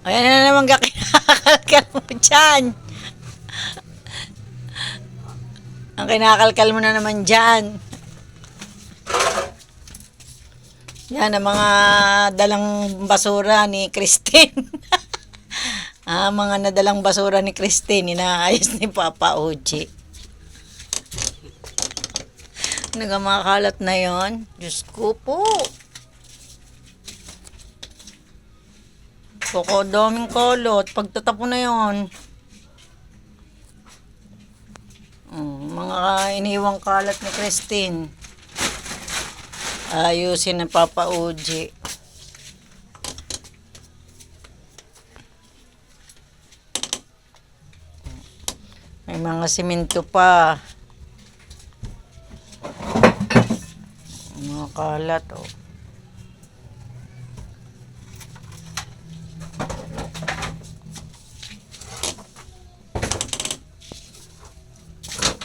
Ayan na naman kinakalkal mo dyan. Ang kinakalkal mo na naman dyan. Yan ang mga dalang basura ni Christine. Mga nadalang basura ni Christine, inaayos ni Papa Oji. Nagamakalat na yon. Diyos ko po. Daming kolot. Pagtatapon na yon. Mga iniwang kalat ni Christine. Ayusin ng Papa Oji. May mga simento pa. Mga kalat, oh.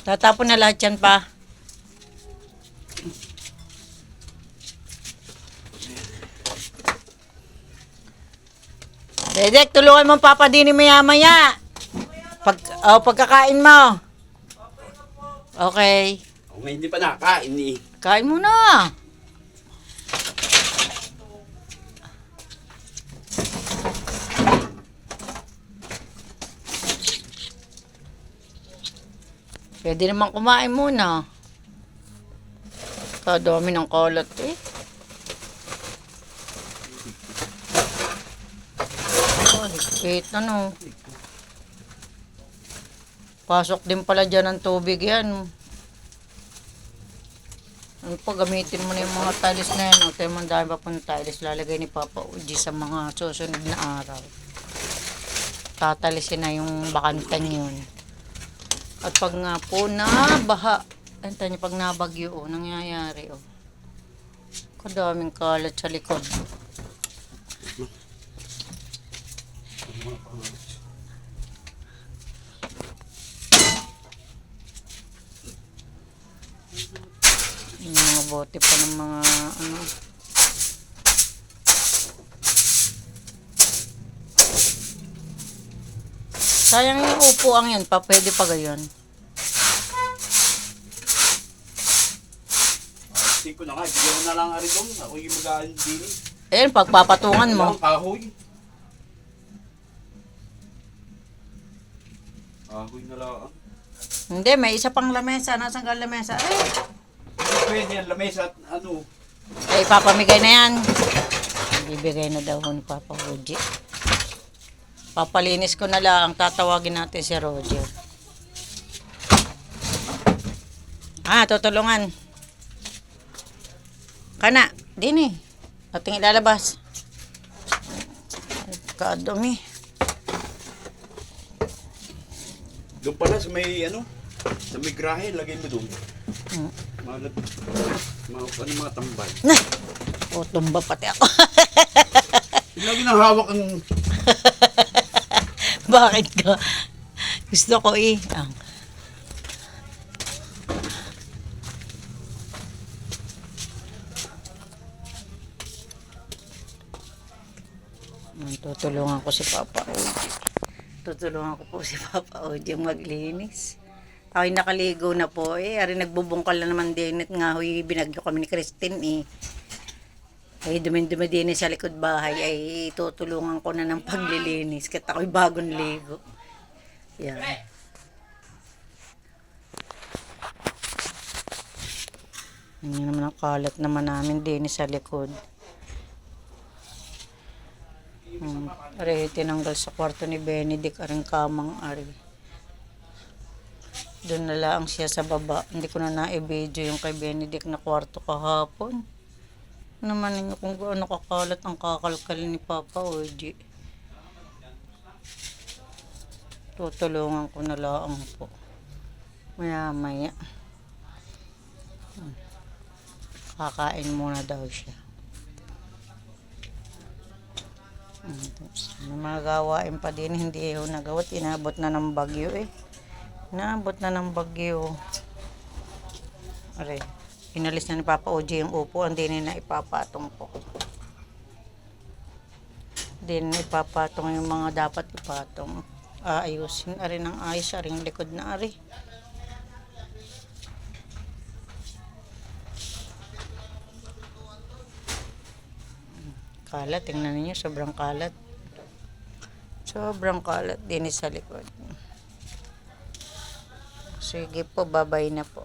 Tatapon na lahat yan pa. Dedek, tulungan mo Papa Dini maya-maya. Pagkakain mo. Okay. May hindi pa nakain eh. Kain mo na. Pwede naman kumain muna. Kadami ng kalat eh. Wait, ano? Pasok din pala dyan ng tubig yan. Ano pa, gamitin mo na yung mga tiles na yan. O, tayo man dahil pa pong tiles. Lalagay ni Papa Uji sa mga susunod na araw. Tatalisin na yung bakantan yun. At pag nga po nabaha, anta niyo pag nabagyo, oh, nangyayari, oh. Kadaming kalat sa likod. Yung mga bote pa ng mga, ano. Sayang yung upuan yan pa, pwede pa gayon. Hindi ko na nga, bigyan mo na lang ari doon. Ako yung mag-aan din. Ayan, pagpapatungan mo. Ang kahoy. Kahoy na lang. Hindi, may isa pang lamesa. Nasaan ka lamesa? Pwede yan, lamesa at ano. Ay, papamigay na yan. Ibigay na daw ni Papa Roger. Papalinis ko na lang. Tatawagin natin si Roger. Tutulungan. Kana, din eh. Ating ilalabas. Kadumi. Doon pala sa may ano, sa may grahe, lagay mo doon. Mga tambay. Tumba pati ako. Lagi nang hawak ang... Bakit ka? Gusto ko eh. Tutulungan ko si Papa Oji. Tutulungan ko po si Papa Oji maglinis. Ako'y nakaligo na po eh. Ari nagbubungkal na naman din at nga huy binagyo kami ni Christine eh. Ay dumi-dumi din sa likod bahay ay tutulungan ko na ng paglilinis. Kaya ako'y bagong ligo. Yan. Yan naman ang kalat naman namin din sa likod. Ari, tinanggal sa kwarto ni Benedict aring kamang ari. Doon na lang siya sa baba. Hindi ko na na-video yung kay Benedict na kwarto kahapon. Naman ninyo kung gaano kakalat ang kakalkal ni Papa Oji. Tutulungan ko na lang po. Maya-maya. Kakain muna daw siya. May mga gawain pa din, hindi ho nagawat. Inabot na ng bagyo eh. Inabot na ng bagyo. Aray, inalis na ni Papa Oji yung upuan, din na ipapatong po. Din ipapatong yung mga dapat ipatong. Aayusin ari ng ayos, aring likod na ari. Kalat, tingnan niyo, sobrang kalat. Sobrang kalat din sa likod. Sige po, babay na po.